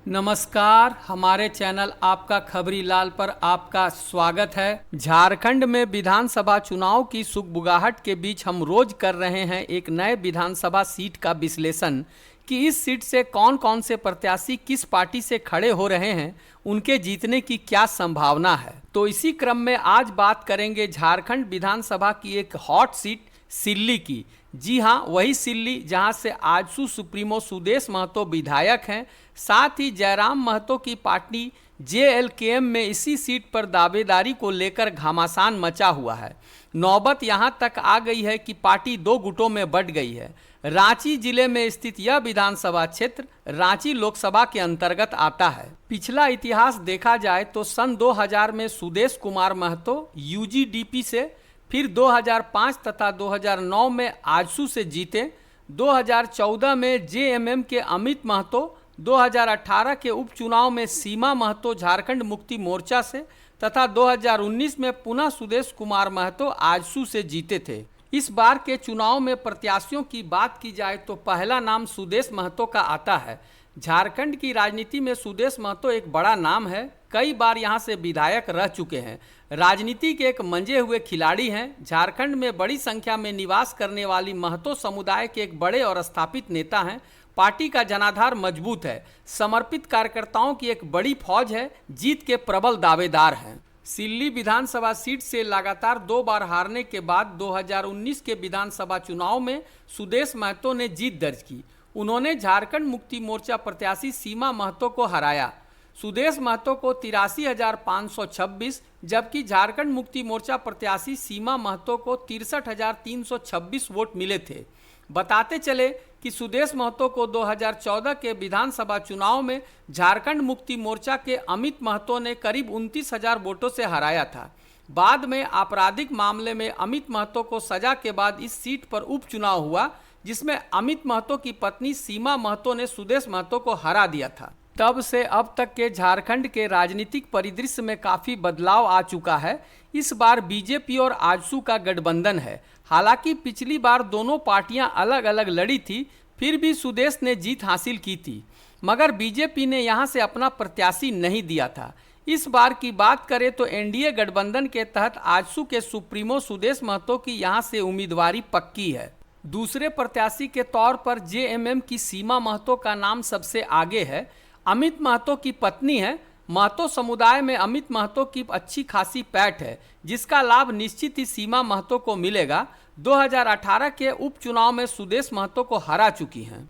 नमस्कार, हमारे चैनल आपका खबरी लाल पर आपका स्वागत है। झारखंड में विधानसभा चुनाव की सुगबुगाहट के बीच हम रोज कर रहे हैं एक नए विधानसभा सीट का विश्लेषण कि इस सीट से कौन कौन से प्रत्याशी किस पार्टी से खड़े हो रहे हैं, उनके जीतने की क्या संभावना है। तो इसी क्रम में आज बात करेंगे झारखंड विधानसभा की एक हॉट सीट सिल्ली की। जी हाँ, वही सिल्ली जहां से आजसू सुप्रीमो सुदेश महतो विधायक हैं। साथ ही जयराम महतो की पार्टी जेएलकेएम में इसी सीट पर दावेदारी को लेकर घमासान मचा हुआ है। नौबत यहां तक आ गई है कि पार्टी दो गुटों में बंट गई है। रांची जिले में स्थित यह विधानसभा क्षेत्र रांची लोकसभा के अंतर्गत आता है। पिछला इतिहास देखा जाए तो सन 2000 में सुदेश कुमार महतो यूजीडीपी से, फिर 2005 तथा 2009 में आजसू से जीते। 2014 में जेएमएम के अमित महतो, 2018 के उपचुनाव में सीमा महतो झारखंड मुक्ति मोर्चा से तथा 2019 में पुनः सुदेश कुमार महतो आजसू से जीते थे। इस बार के चुनाव में प्रत्याशियों की बात की जाए तो पहला नाम सुदेश महतो का आता है। झारखंड की राजनीति में सुदेश महतो एक बड़ा नाम है। कई बार यहां से विधायक रह चुके हैं। राजनीति के एक मंजे हुए खिलाड़ी हैं। झारखंड में बड़ी संख्या में निवास करने वाली महतो समुदाय के एक बड़े और स्थापित नेता हैं। पार्टी का जनाधार मजबूत है। समर्पित कार्यकर्ताओं की एक बड़ी फौज है। जीत के प्रबल दावेदार हैं। सिल्ली विधानसभा सीट से लगातार 2 बार हारने के बाद 2019 के विधानसभा चुनाव में सुदेश महतो ने जीत दर्ज की। उन्होंने झारखंड मुक्ति मोर्चा प्रत्याशी सीमा महतो को हराया। सुदेश महतो को 83,526, जबकि झारखंड मुक्ति मोर्चा प्रत्याशी सीमा महतो को 63,326 वोट मिले थे। बताते चले कि सुदेश महतो को 2014 के विधानसभा चुनाव में झारखंड मुक्ति मोर्चा के अमित महतो ने करीब 29,000 वोटों से हराया था। बाद में आपराधिक मामले में अमित महतो को सजा के बाद इस सीट पर उपचुनाव हुआ, जिसमें अमित महतो की पत्नी सीमा महतो ने सुदेश महतो को हरा दिया था। तब से अब तक के झारखंड के राजनीतिक परिदृश्य में काफ़ी बदलाव आ चुका है। इस बार बीजेपी और आजसू का गठबंधन है। हालांकि पिछली बार दोनों पार्टियां अलग अलग लड़ी थी, फिर भी सुदेश ने जीत हासिल की थी, मगर बीजेपी ने यहां से अपना प्रत्याशी नहीं दिया था। इस बार की बात करें तो एनडीए गठबंधन के तहत आजसू के सुप्रीमो सुदेश महतो की यहां से उम्मीदवारी पक्की है। दूसरे प्रत्याशी के तौर पर जेएमएम की सीमा महतो का नाम सबसे आगे है। अमित महतो की पत्नी है। महतो समुदाय में अमित महतो की अच्छी खासी पैठ है, जिसका लाभ निश्चित ही सीमा महतो को मिलेगा। 2018 के उपचुनाव में सुदेश महतो को हरा चुकी हैं।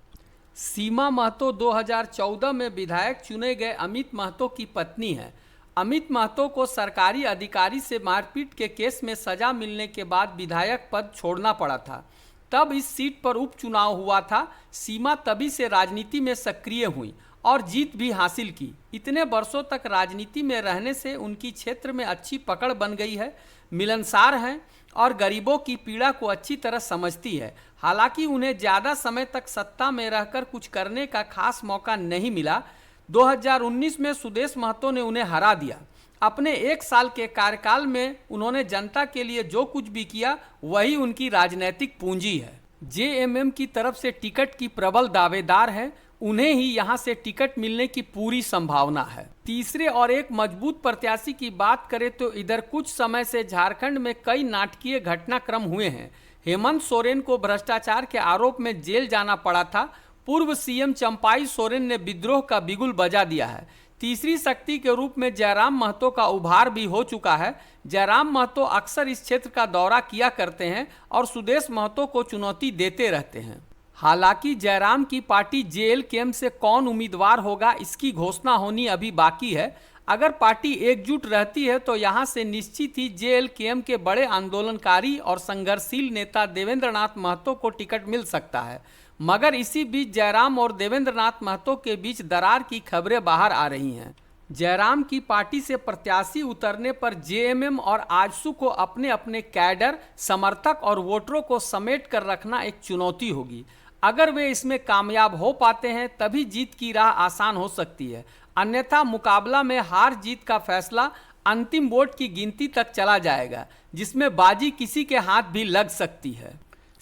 सीमा महतो 2014 में विधायक चुने गए अमित महतो की पत्नी है। अमित महतो को सरकारी अधिकारी से मारपीट के केस में सजा मिलने के बाद विधायक पद छोड़ना पड़ा था। तब इस सीट पर उपचुनाव हुआ था। सीमा तभी से राजनीति में सक्रिय हुई और जीत भी हासिल की। इतने वर्षों तक राजनीति में रहने से उनकी क्षेत्र में अच्छी पकड़ बन गई है। मिलनसार हैं और गरीबों की पीड़ा को अच्छी तरह समझती है। हालांकि उन्हें ज़्यादा समय तक सत्ता में रहकर कुछ करने का खास मौका नहीं मिला। 2019 में सुदेश महतो ने उन्हें हरा दिया। अपने 1 साल के कार्यकाल में उन्होंने जनता के लिए जो कुछ भी किया, वही उनकी राजनीतिक पूंजी है। जेएमएम की तरफ से टिकट की प्रबल दावेदार है। उन्हें ही यहां से टिकट मिलने की पूरी संभावना है। तीसरे और एक मजबूत प्रत्याशी की बात करें तो इधर कुछ समय से झारखंड में कई नाटकीय घटनाक्रम हुए हैं। हेमंत सोरेन को भ्रष्टाचार के आरोप में जेल जाना पड़ा था। पूर्व सीएम चंपाई सोरेन ने विद्रोह का बिगुल बजा दिया है। तीसरी शक्ति के रूप में जयराम महतो का उभार भी हो चुका है। जयराम महतो अक्सर इस क्षेत्र का दौरा किया करते हैं और सुदेश महतो को चुनौती देते रहते हैं। हालांकि जयराम की पार्टी जेएलकेएम से कौन उम्मीदवार होगा, इसकी घोषणा होनी अभी बाकी है। अगर पार्टी एकजुट रहती है तो यहां से निश्चित ही जेएलकेएम के बड़े आंदोलनकारी और संघर्षशील नेता देवेंद्र नाथ महतो को टिकट मिल सकता है। मगर इसी बीच जयराम और देवेंद्र नाथ महतो के बीच दरार की खबरें बाहर आ रही हैं। जयराम की पार्टी से प्रत्याशी उतरने पर जेएमएम और आजसू को अपने अपने कैडर, समर्थक और वोटरों को समेट कर रखना एक चुनौती होगी। अगर वे इसमें कामयाब हो पाते हैं तभी जीत की राह आसान हो सकती है, अन्यथा मुकाबला में हार जीत का फैसला अंतिम वोट की गिनती तक चला जाएगा, जिसमें बाजी किसी के हाथ भी लग सकती है।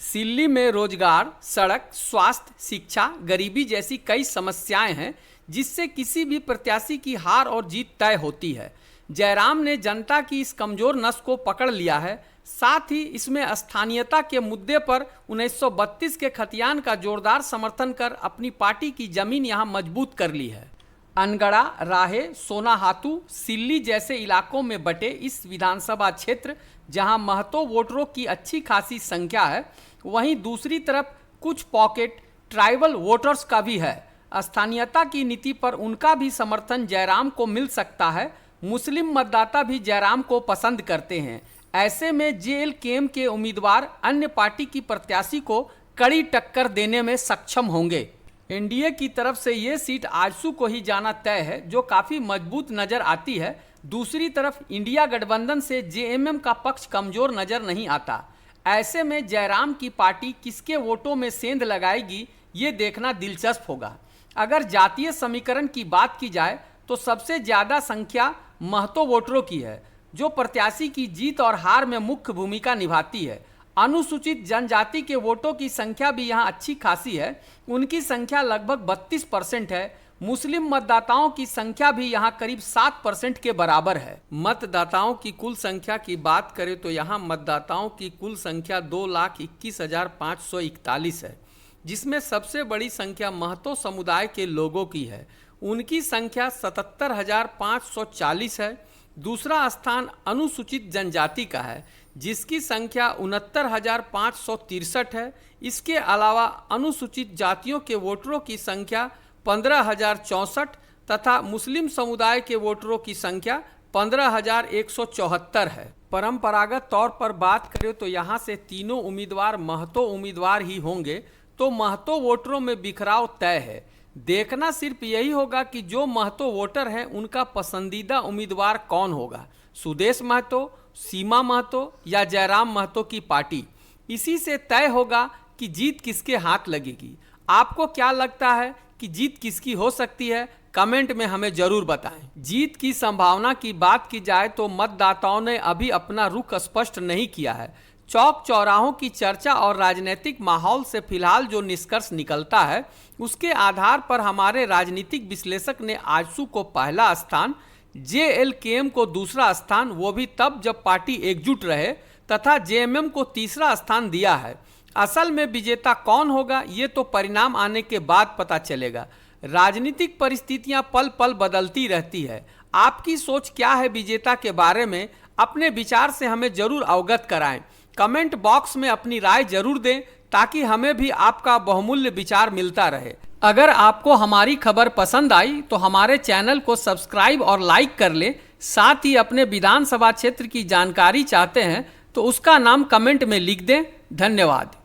सिल्ली में रोजगार, सड़क, स्वास्थ्य, शिक्षा, गरीबी जैसी कई समस्याएं हैं जिससे किसी भी प्रत्याशी की हार और जीत तय होती है। जयराम ने जनता की इस कमजोर नस को पकड़ लिया है। साथ ही इसमें स्थानीयता के मुद्दे पर 1932 के खतियान का जोरदार समर्थन कर अपनी पार्टी की जमीन यहां मजबूत कर ली है। अनगढ़ा, राहे, सोनाहातू, सिल्ली जैसे इलाकों में बटे इस विधानसभा क्षेत्र जहां महतो वोटरों की अच्छी खासी संख्या है, वहीं दूसरी तरफ कुछ पॉकेट ट्राइबल वोटर्स का भी है। स्थानीयता की नीति पर उनका भी समर्थन जयराम को मिल सकता है। मुस्लिम मतदाता भी जयराम को पसंद करते हैं। ऐसे में जेएलकेएम के उम्मीदवार अन्य पार्टी की प्रत्याशी को कड़ी टक्कर देने में सक्षम होंगे। एनडीए की तरफ से ये सीट आजसू को ही जाना तय है, जो काफ़ी मजबूत नज़र आती है। दूसरी तरफ इंडिया गठबंधन से जेएमएम का पक्ष कमज़ोर नज़र नहीं आता। ऐसे में जयराम की पार्टी किसके वोटों में सेंध लगाएगी, ये देखना दिलचस्प होगा। अगर जातीय समीकरण की बात की जाए तो सबसे ज़्यादा संख्या महतो वोटरों की है, जो प्रत्याशी की जीत और हार में मुख्य भूमिका निभाती है। अनुसूचित जनजाति के वोटों की संख्या भी यहाँ अच्छी खासी है, उनकी संख्या लगभग 32% है। मुस्लिम मतदाताओं की संख्या भी यहाँ करीब 7% के बराबर है। मतदाताओं की कुल संख्या की बात करें तो यहाँ मतदाताओं की कुल संख्या 2,21,541 है, जिसमें सबसे बड़ी संख्या महतो समुदाय के लोगों की है। उनकी संख्या 77,540 है। दूसरा स्थान अनुसूचित जनजाति का है, जिसकी संख्या 69,563 है। इसके अलावा अनुसूचित जातियों के वोटरों की संख्या 15,064 तथा मुस्लिम समुदाय के वोटरों की संख्या 15,174 है। परंपरागत तौर पर बात करें तो यहाँ से तीनों उम्मीदवार महतो उम्मीदवार ही होंगे, तो महतो वोटरों में बिखराव तय है। देखना सिर्फ यही होगा कि जो महतो वोटर हैं उनका पसंदीदा उम्मीदवार कौन होगा, सुदेश महतो, सीमा महतो या जयराम महतो की पार्टी। इसी से तय होगा कि जीत किसके हाथ लगेगी। आपको क्या लगता है कि जीत किसकी हो सकती है? कमेंट में हमें जरूर बताएं। जीत की संभावना की बात की जाए तो मतदाताओं ने अभी अपना रुख स्पष्ट नहीं किया है। चौक चौराहों की चर्चा और राजनीतिक माहौल से फिलहाल जो निष्कर्ष निकलता है, उसके आधार पर हमारे राजनीतिक विश्लेषक ने आजसू को पहला स्थान, जेएलकेएम को दूसरा स्थान, वो भी तब जब पार्टी एकजुट रहे, तथा जेएमएम को तीसरा स्थान दिया है। असल में विजेता कौन होगा ये तो परिणाम आने के बाद पता चलेगा। राजनीतिक परिस्थितियां पल पल बदलती रहती है। आपकी सोच क्या है विजेता के बारे में? अपने विचार से हमें जरूर अवगत कराएं। कमेंट बॉक्स में अपनी राय जरूर दें ताकि हमें भी आपका बहुमूल्य विचार मिलता रहे। अगर आपको हमारी खबर पसंद आई तो हमारे चैनल को सब्सक्राइब और लाइक कर लें। साथ ही अपने विधानसभा क्षेत्र की जानकारी चाहते हैं तो उसका नाम कमेंट में लिख दें। धन्यवाद।